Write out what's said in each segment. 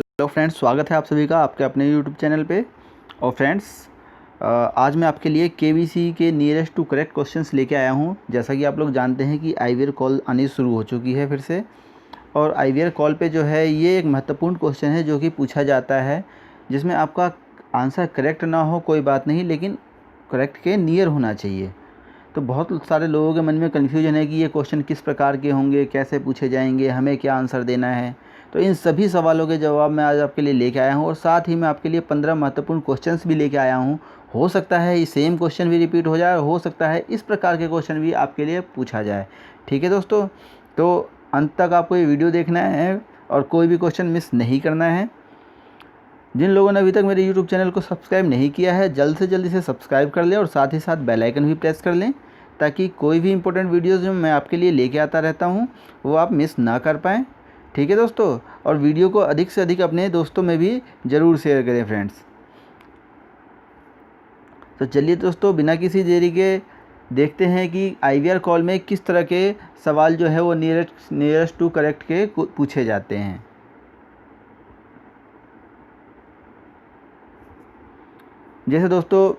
Hello friends, स्वागत है आप सभी का आपके अपने यूट्यूब चैनल पे। और फ्रेंड्स, आज मैं आपके लिए केबीसी के नियरेस्ट टू करेक्ट क्वेश्चंस लेके आया हूँ। जैसा कि आप लोग जानते हैं कि आईवीआर कॉल आनी शुरू हो चुकी है फिर से। और आईवीआर कॉल पे जो है ये एक महत्वपूर्ण क्वेश्चन है जो कि पूछा जाता है, जिसमें आपका आंसर करेक्ट ना हो कोई बात नहीं, लेकिन करेक्ट के नियर होना चाहिए। तो बहुत सारे लोगों के मन में कन्फ्यूजन है कि ये क्वेश्चन किस प्रकार के होंगे, कैसे पूछे जाएंगे, हमें क्या आंसर देना है। तो इन सभी सवालों के जवाब मैं आज आपके लिए लेके आया हूँ, और साथ ही मैं आपके लिए 15 महत्वपूर्ण क्वेश्चंस भी लेके आया हूँ। हो सकता है ये सेम क्वेश्चन भी रिपीट हो जाए, और हो सकता है इस प्रकार के क्वेश्चन भी आपके लिए पूछा जाए। ठीक है दोस्तों, तो अंत तक आपको ये वीडियो देखना है और कोई भी क्वेश्चन मिस नहीं करना है। जिन लोगों ने अभी तक मेरे YouTube चैनल को सब्सक्राइब नहीं किया है, जल्द से जल्द इसे सब्सक्राइब कर लें और साथ ही साथ बेल आइकन भी प्रेस कर लें, ताकि कोई भी इंपॉर्टेंट वीडियोज़ जो मैं आपके लिए लेके आता रहता हूँ वो आप मिस ना कर पाएँ। ठीक है दोस्तों, और वीडियो को अधिक से अधिक अपने दोस्तों में भी ज़रूर शेयर करें फ्रेंड्स। तो चलिए दोस्तों, बिना किसी देरी के देखते हैं कि आईवीआर कॉल में किस तरह के सवाल जो है वो नियरेस्ट टू करेक्ट के पूछे जाते हैं। जैसे दोस्तों,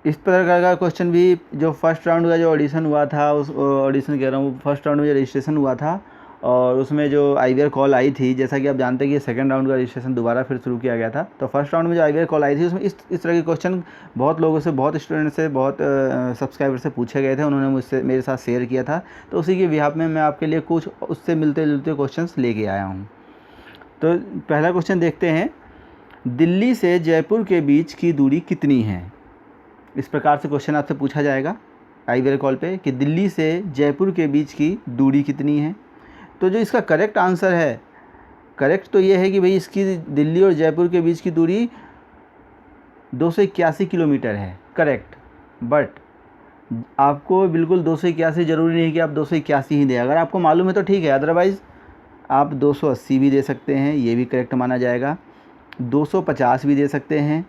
इस प्रकार का क्वेश्चन भी जो फर्स्ट राउंड का जो ऑडिशन हुआ था, उस ऑडिशन कह रहा हूँ, फर्स्ट राउंड में जो रजिस्ट्रेशन हुआ था और उसमें जो आईवीआर कॉल आई थी, जैसा कि आप जानते हैं कि सेकंड राउंड का रजिस्ट्रेशन दोबारा फिर शुरू किया गया था। तो फर्स्ट राउंड में जो आईवीआर कॉल आई थी उसमें इस तरह के क्वेश्चन बहुत लोगों से, बहुत स्टूडेंट से, बहुत सब्सक्राइबर से पूछे गए थे। उन्होंने मुझसे मेरे साथ शेयर किया था, तो उसी के बिहाफ में मैं आपके लिए कुछ उससे मिलते जुलते क्वेश्चन लेके आया हूँ। तो पहला क्वेश्चन देखते हैं, दिल्ली से जयपुर के बीच की दूरी कितनी है। इस प्रकार से क्वेश्चन आपसे पूछा जाएगा आईवीआर कॉल पे कि दिल्ली से जयपुर के बीच की दूरी कितनी है। तो जो इसका करेक्ट आंसर है, करेक्ट तो ये है कि भाई इसकी दिल्ली और जयपुर के बीच की दूरी 281 किलोमीटर है, करेक्ट। बट आपको बिल्कुल 281 ज़रूरी नहीं कि आप 281 ही दें। अगर आपको मालूम है तो ठीक है, अदरवाइज़ आप 280 भी दे सकते हैं, ये भी करेक्ट माना जाएगा। 250 भी दे सकते हैं,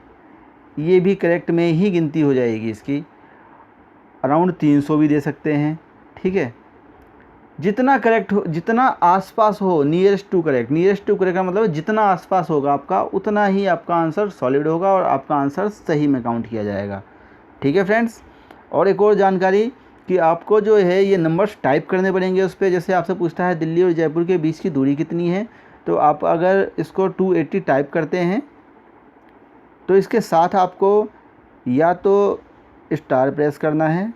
ये भी करेक्ट में ही गिनती हो जाएगी इसकी। अराउंड 300 भी दे सकते हैं। ठीक है, जितना करेक्ट हो, जितना आसपास हो, nearest to correct. Nearest to correct का मतलब जितना आसपास होगा आपका, उतना ही आपका आंसर सॉलिड होगा और आपका आंसर सही में काउंट किया जाएगा। ठीक है फ्रेंड्स, और एक और जानकारी कि आपको जो है ये नंबर्स टाइप करने पड़ेंगे उस पर। जैसे आपसे पूछता है दिल्ली और जयपुर के बीच की दूरी कितनी है, तो आप अगर इसको 280 टाइप करते हैं तो इसके साथ आपको या तो स्टार प्रेस करना है,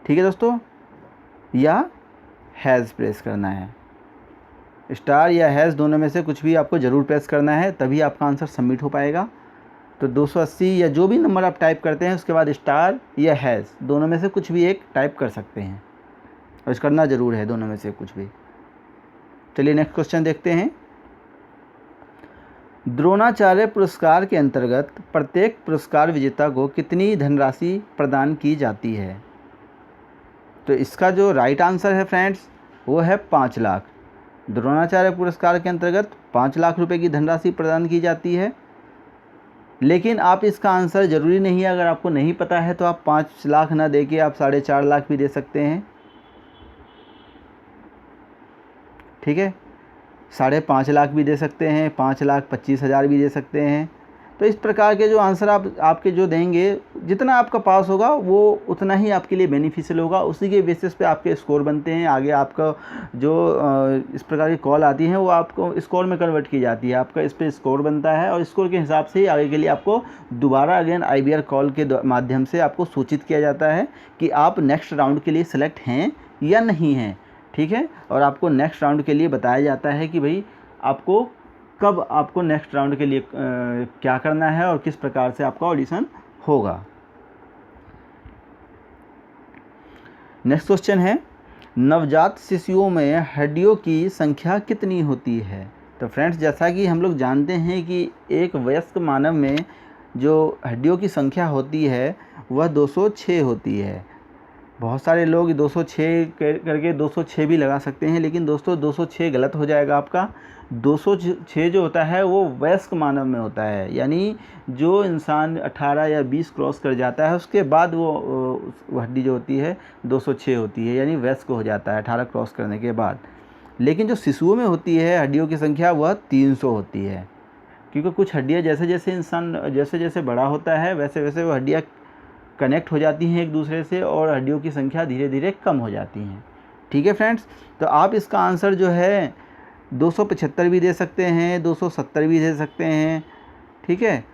ठीक है दोस्तों, या हैज़ प्रेस करना है। स्टार या हैज़ दोनों में से कुछ भी आपको ज़रूर प्रेस करना है, तभी आपका आंसर सबमिट हो पाएगा। तो 280 या जो भी नंबर आप टाइप करते हैं उसके बाद स्टार या हैज़ दोनों में से कुछ भी एक टाइप कर सकते हैं, और इस करना ज़रूर है दोनों में से कुछ भी। चलिए नेक्स्ट क्वेश्चन देखते हैं। द्रोणाचार्य पुरस्कार के अंतर्गत प्रत्येक पुरस्कार विजेता को कितनी धनराशि प्रदान की जाती है। तो इसका जो राइट आंसर है फ्रेंड्स वो है 5 लाख। द्रोणाचार्य पुरस्कार के अंतर्गत 5 लाख रुपए की धनराशि प्रदान की जाती है। लेकिन आप इसका आंसर ज़रूरी नहीं है, अगर आपको नहीं पता है तो आप 5 लाख ना दे के आप 4.5 लाख भी दे सकते हैं। ठीक है, 5.5 लाख भी दे सकते हैं, 5,25,000 भी दे सकते हैं। तो इस प्रकार के जो आंसर आपके जो देंगे, जितना आपका पास होगा वो उतना ही आपके लिए बेनिफिशियल होगा। उसी के बेसिस पे आपके स्कोर बनते हैं। आगे आपका जो इस प्रकार की कॉल आती हैं वो आपको स्कोर में कन्वर्ट की जाती है। आपका इस पर स्कोर बनता है और स्कोर के हिसाब से ही आगे के लिए आपको दोबारा अगेन आईवीआर कॉल के माध्यम से आपको सूचित किया जाता है कि आप नेक्स्ट राउंड के लिए सेलेक्ट हैं या नहीं हैं। ठीक है, और आपको नेक्स्ट राउंड के लिए बताया जाता है कि भाई आपको कब आपको नेक्स्ट राउंड के लिए क्या करना है और किस प्रकार से आपका ऑडिशन होगा। नेक्स्ट क्वेश्चन है, नवजात शिशुओं में हड्डियों की संख्या कितनी होती है। तो फ्रेंड्स, जैसा कि हम लोग जानते हैं कि एक वयस्क मानव में जो हड्डियों की संख्या होती है वह 206 होती है। बहुत सारे लोग 206 करके 206 भी लगा सकते हैं, लेकिन दोस्तों 206 गलत हो जाएगा आपका। 206 जो होता है वो वयस्क मानव में होता है, यानी जो इंसान 18 या 20 क्रॉस कर जाता है उसके बाद वो हड्डी जो होती है 206 होती है, यानी वयस्क हो जाता है 18 क्रॉस करने के बाद। लेकिन जो शिशुओं में होती है हड्डियों की संख्या वह 300 होती है, क्योंकि कुछ हड्डियाँ जैसे जैसे इंसान जैसे जैसे बड़ा होता है वैसे वैसे वो हड्डियाँ कनेक्ट हो जाती हैं एक दूसरे से और हड्डियों की संख्या धीरे धीरे कम हो जाती हैं। ठीक है फ्रेंड्स, तो आप इसका आंसर जो है 275 भी दे सकते हैं, 270 भी दे सकते हैं, ठीक है,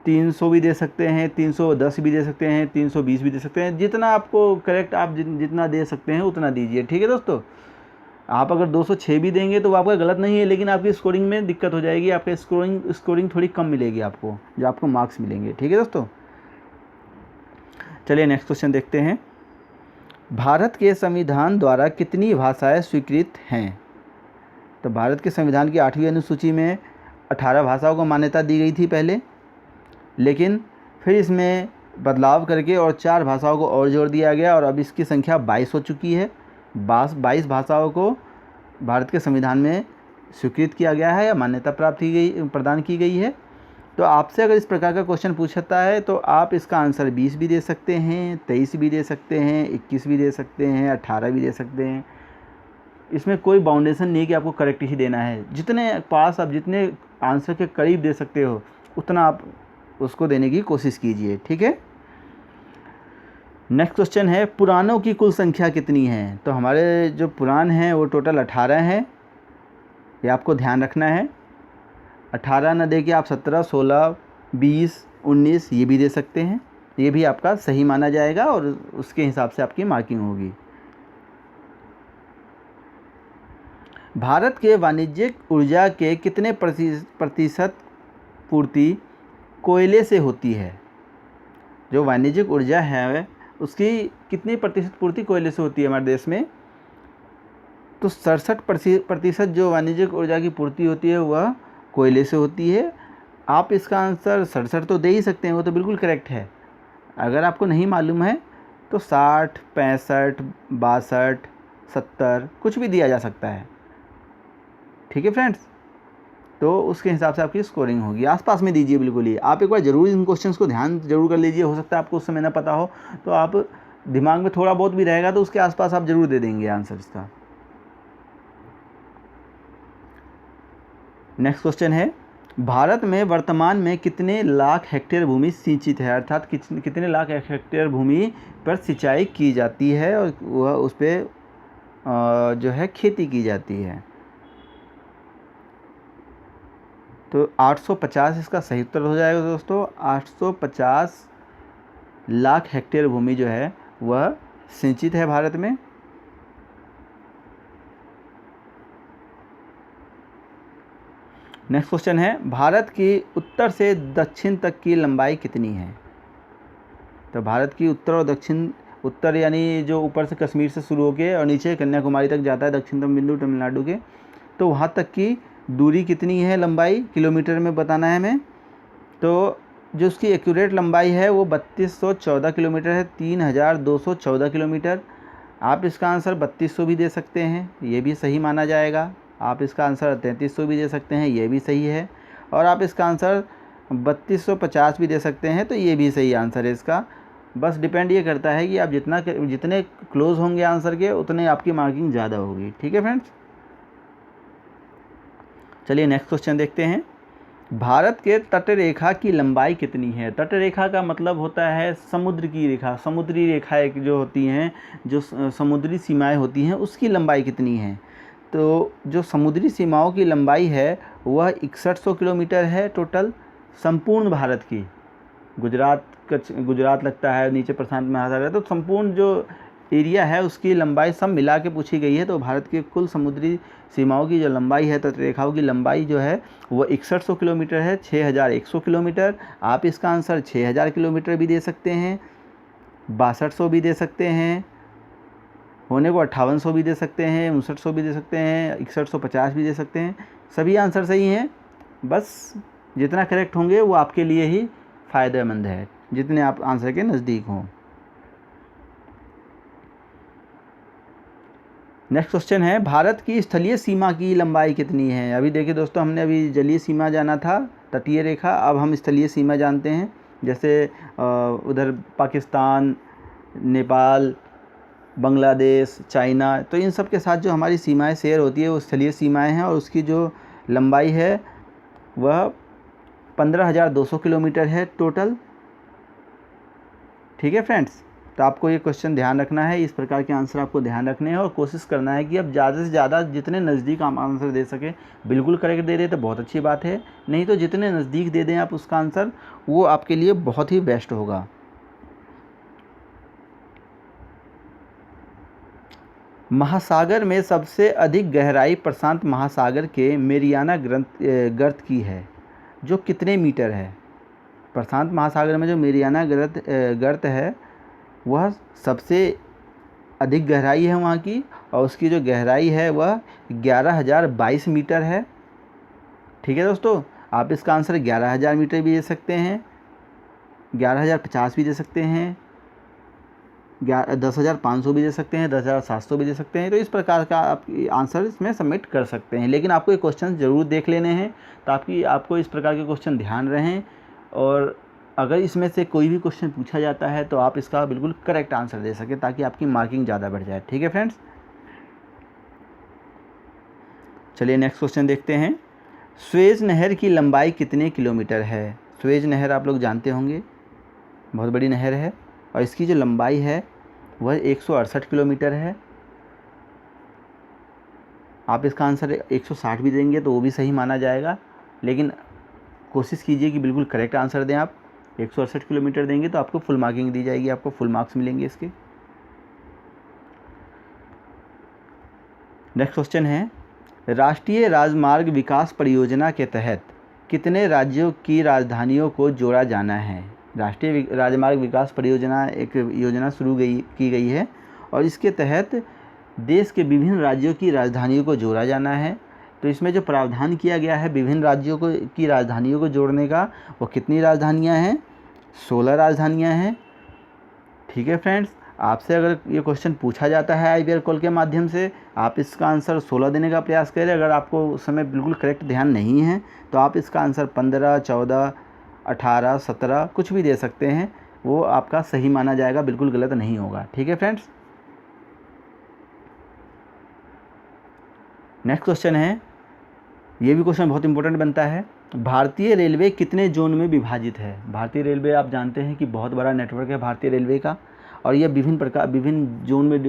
300 भी दे सकते हैं, 310 भी दे सकते हैं, 320 भी दे सकते हैं। जितना आपको करेक्ट आप जितना दे सकते हैं उतना दीजिए। ठीक है दोस्तों, आप अगर 206 भी देंगे तो आपका गलत नहीं है, लेकिन आपकी स्कोरिंग में दिक्कत हो जाएगी, आपका स्कोरिंग थोड़ी कम मिलेगी आपको, जो आपको मार्क्स मिलेंगे। ठीक है दोस्तों, चलिए नेक्स्ट क्वेश्चन देखते हैं। भारत के संविधान द्वारा कितनी भाषाएं स्वीकृत हैं? तो भारत के संविधान की 8वीं अनुसूची में 18 भाषाओं को मान्यता दी गई थी पहले, लेकिन फिर इसमें बदलाव करके और 4 भाषाओं को और जोड़ दिया गया और अब इसकी संख्या 22 हो चुकी है। 22 भाषाओं को भारत के संविधान में स्वीकृत किया गया है या मान्यता प्रदान की गई है। तो आपसे अगर इस प्रकार का क्वेश्चन पूछता है तो आप इसका आंसर 20 भी दे सकते हैं, 23 भी दे सकते हैं, 21 भी दे सकते हैं, 18 भी दे सकते हैं। इसमें कोई बाउंडेशन नहीं कि आपको करेक्ट ही देना है। जितने पास आप जितने आंसर के करीब दे सकते हो उतना आप उसको देने की कोशिश कीजिए। ठीक है, नेक्स्ट क्वेश्चन है, पुराणों की कुल संख्या कितनी है? तो हमारे जो पुराण हैं वो टोटल 18 हैं, ये आपको ध्यान रखना है। 18 न दे के आप 17, 16, 20, 19 ये भी दे सकते हैं, ये भी आपका सही माना जाएगा और उसके हिसाब से आपकी मार्किंग होगी। भारत के वाणिज्यिक ऊर्जा के कितने प्रतिशत पूर्ति कोयले से होती है? जो वाणिज्यिक ऊर्जा है उसकी कितनी प्रतिशत पूर्ति कोयले से होती है हमारे देश में? तो 67% जो वाणिज्यिक ऊर्जा की पूर्ति होती है वह कोयले से होती है। आप इसका आंसर 67 तो दे ही सकते हैं, वो तो बिल्कुल करेक्ट है। अगर आपको नहीं मालूम है तो 60, 65, 62, 70 कुछ भी दिया जा सकता है। ठीक है फ्रेंड्स, तो उसके हिसाब से आपकी स्कोरिंग होगी। आसपास में दीजिए बिल्कुल ही। आप एक बार ज़रूर इन क्वेश्चंस को ध्यान जरूर कर लीजिए, हो सकता है आपको उस समय ना पता हो तो आप दिमाग में थोड़ा बहुत भी रहेगा तो उसके आसपास आप ज़रूर दे देंगे आंसर इसका। नेक्स्ट क्वेश्चन है, भारत में वर्तमान में कितने लाख हेक्टेयर भूमि सिंचित है? अर्थात कितने लाख हेक्टेयर भूमि पर सिंचाई की जाती है और वह उस पर जो है खेती की जाती है? तो 850 इसका सही उत्तर हो जाएगा दोस्तों। 850 लाख हेक्टेयर भूमि जो है वह सिंचित है भारत में। नेक्स्ट क्वेश्चन है, भारत की उत्तर से दक्षिण तक की लंबाई कितनी है? तो भारत की उत्तर और दक्षिण, उत्तर यानी जो ऊपर से कश्मीर से शुरू होकर और नीचे कन्याकुमारी तक जाता है दक्षिणतम बिंदु तमिलनाडु के, तो वहाँ तक की दूरी कितनी है? लंबाई किलोमीटर में बताना है हमें। तो जो उसकी एक्यूरेट लंबाई है वो 3214 किलोमीटर है, 3214 किलोमीटर। आप इसका आंसर 3200 भी दे सकते हैं, ये भी सही माना जाएगा। आप इसका आंसर 3300 भी दे सकते हैं, ये भी सही है। और आप इसका आंसर 3250 भी दे सकते हैं, तो ये भी सही आंसर है इसका। बस डिपेंड ये करता है कि आप जितने क्लोज होंगे आंसर के उतने आपकी मार्किंग ज़्यादा होगी। ठीक है फ्रेंड्स, चलिए नेक्स्ट क्वेश्चन देखते हैं। भारत के तटरेखा की लंबाई कितनी है? तटरेखा का मतलब होता है समुद्र की रेखा। समुद्री रेखाएं जो होती हैं, जो समुद्री सीमाएं होती हैं, उसकी लंबाई कितनी है? तो जो समुद्री सीमाओं की लंबाई है वह 6100 किलोमीटर है टोटल, संपूर्ण भारत की। गुजरात लगता है, नीचे प्रशांत महासागर है, तो संपूर्ण जो एरिया है उसकी लंबाई सब मिला के पूछी गई है। तो भारत की कुल समुद्री सीमाओं की जो लंबाई है, तटरेखाओं की लंबाई जो है वो 6100 किलोमीटर है, 6100 किलोमीटर। आप इसका आंसर 6000 किलोमीटर भी दे सकते हैं, 6200 भी दे सकते हैं, होने को 5800 भी दे सकते हैं, 5900 भी दे सकते हैं, 6150 भी दे सकते हैं। सभी आंसर सही हैं, बस जितना करेक्ट होंगे वो आपके लिए ही फ़ायदेमंद है, जितने आप आंसर के नज़दीक हों। नेक्स्ट क्वेश्चन है, भारत की स्थलीय सीमा की लंबाई कितनी है? अभी देखिए दोस्तों, हमने अभी जलीय सीमा जाना था, तटीय रेखा, अब हम स्थलीय सीमा जानते हैं। जैसे उधर पाकिस्तान, नेपाल, बांग्लादेश, चाइना, तो इन सब के साथ जो हमारी सीमाएं शेयर होती है वो स्थलीय सीमाएं हैं और उसकी जो लंबाई है वह 15,200 किलोमीटर है टोटल। ठीक है फ्रेंड्स, तो आपको ये क्वेश्चन ध्यान रखना है, इस प्रकार के आंसर आपको ध्यान रखने हैं और कोशिश करना है कि अब ज़्यादा से ज़्यादा जितने नज़दीक आप आंसर दे सकें। बिल्कुल करेक्ट दे दें तो बहुत अच्छी बात है, नहीं तो जितने नज़दीक दे दें आप उसका आंसर, वो आपके लिए बहुत ही बेस्ट होगा। महासागर में सबसे अधिक गहराई प्रशांत महासागर के मेरियाना गर्त की है, जो कितने मीटर है। प्रशांत महासागर में जो मेरियाना गर्त है वह सबसे अधिक गहराई है वहाँ की, और उसकी जो गहराई है वह 11,022 मीटर है। ठीक है दोस्तों, आप इसका आंसर 11,000 मीटर भी दे सकते हैं, 11,050 भी दे सकते हैं, 10,500 भी दे सकते हैं, 10,700 भी दे सकते हैं। तो इस प्रकार का आप आंसर इसमें सबमिट कर सकते हैं, लेकिन आपको ये क्वेश्चन ज़रूर देख लेने हैं ताकि आपको इस प्रकार के क्वेश्चन ध्यान रहें, और अगर इसमें से कोई भी क्वेश्चन पूछा जाता है तो आप इसका बिल्कुल करेक्ट आंसर दे सकें ताकि आपकी मार्किंग ज़्यादा बढ़ जाए। ठीक है फ्रेंड्स, चलिए नेक्स्ट क्वेश्चन देखते हैं। स्वेज नहर की लंबाई कितने किलोमीटर है। स्वेज नहर आप लोग जानते होंगे, बहुत बड़ी नहर है और इसकी जो लंबाई है वह 168 किलोमीटर है। आप इसका आंसर 160 भी देंगे तो वो भी सही माना जाएगा, लेकिन कोशिश कीजिए कि बिल्कुल करेक्ट आंसर दें। आप 168 किलोमीटर देंगे तो आपको फुल मार्किंग दी जाएगी, आपको फुल मार्क्स मिलेंगे इसके। नेक्स्ट क्वेश्चन है, राष्ट्रीय राजमार्ग विकास परियोजना के तहत कितने राज्यों की राजधानियों को जोड़ा जाना है। राष्ट्रीय राजमार्ग विकास परियोजना एक योजना की गई है और इसके तहत देश के विभिन्न राज्यों की राजधानियों को जोड़ा जाना है। तो इसमें जो प्रावधान किया गया है विभिन्न राज्यों की राजधानियों को जोड़ने का, वो कितनी राजधानियां हैं, 16 राजधानियां हैं। ठीक है फ्रेंड्स, आपसे अगर ये क्वेश्चन पूछा जाता है IVR कॉल के माध्यम से, आप इसका आंसर 16 देने का प्रयास करें। अगर आपको उस समय बिल्कुल करेक्ट ध्यान नहीं है तो आप इसका आंसर 15, 14, 18, 17 कुछ भी दे सकते हैं, वो आपका सही माना जाएगा, बिल्कुल गलत नहीं होगा। ठीक है फ्रेंड्स, नेक्स्ट क्वेश्चन है, ये भी क्वेश्चन बहुत इंपॉर्टेंट बनता है। भारतीय रेलवे कितने जोन में विभाजित है। भारतीय रेलवे आप जानते हैं कि बहुत बड़ा नेटवर्क है भारतीय रेलवे का, और यह विभिन्न जोन में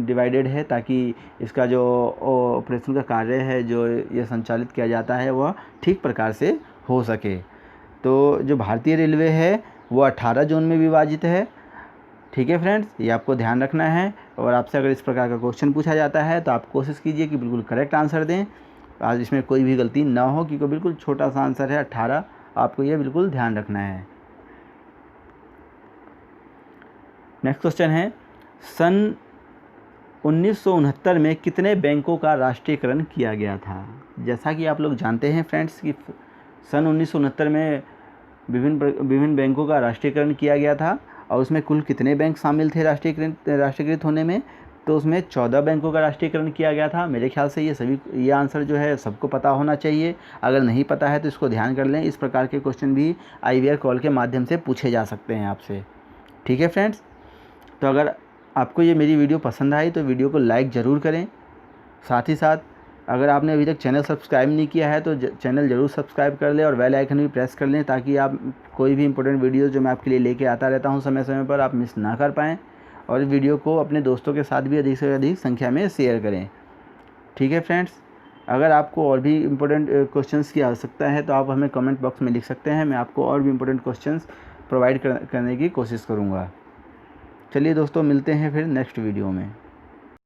डिवाइडेड है ताकि इसका जो ऑपरेशन का कार्य है जो ये संचालित किया जाता है वह ठीक प्रकार से हो सके। तो जो भारतीय रेलवे है वो 18 जोन में विभाजित है। ठीक है फ्रेंड्स, ये आपको ध्यान रखना है, और आपसे अगर इस प्रकार का क्वेश्चन पूछा जाता है तो आप कोशिश कीजिए कि बिल्कुल करेक्ट आंसर दें, आज इसमें कोई भी गलती ना हो, क्योंकि बिल्कुल छोटा सा आंसर है 18, आपको ये बिल्कुल ध्यान रखना है। नेक्स्ट क्वेश्चन है, सन 1969 में कितने बैंकों का राष्ट्रीयकरण किया गया था। जैसा कि आप लोग जानते हैं फ्रेंड्स कि सन 1969 में विभिन्न बैंकों का राष्ट्रीयकरण किया गया था, और उसमें कुल कितने बैंक शामिल थे राष्ट्रीयकृत होने में, तो उसमें 14 बैंकों का राष्ट्रीयकरण किया गया था। मेरे ख्याल से ये आंसर जो है सबको पता होना चाहिए, अगर नहीं पता है तो इसको ध्यान कर लें। इस प्रकार के क्वेश्चन भी IVR कॉल के माध्यम से पूछे जा सकते हैं आपसे। ठीक है फ्रेंड्स, तो अगर आपको ये मेरी वीडियो पसंद आई तो वीडियो को लाइक ज़रूर करें, साथ ही साथ अगर आपने अभी तक चैनल सब्सक्राइब नहीं किया है तो चैनल ज़रूर सब्सक्राइब कर लें और बेल आइकन भी प्रेस कर लें, ताकि आप कोई भी इंपॉर्टेंट वीडियो जो मैं आपके लिए लेके आता रहता हूं समय समय पर, आप मिस ना कर पाएँ। और इस वीडियो को अपने दोस्तों के साथ भी अधिक से अधिक संख्या में शेयर करें। ठीक है फ्रेंड्स, अगर आपको और भी इम्पोर्टेंट क्वेश्चंस की आवश्यकता है तो आप हमें कमेंट बॉक्स में लिख सकते हैं, मैं आपको और भी इम्पोर्टेंट क्वेश्चंस प्रोवाइड करने की कोशिश करूँगा। चलिए दोस्तों, मिलते हैं फिर नेक्स्ट वीडियो में।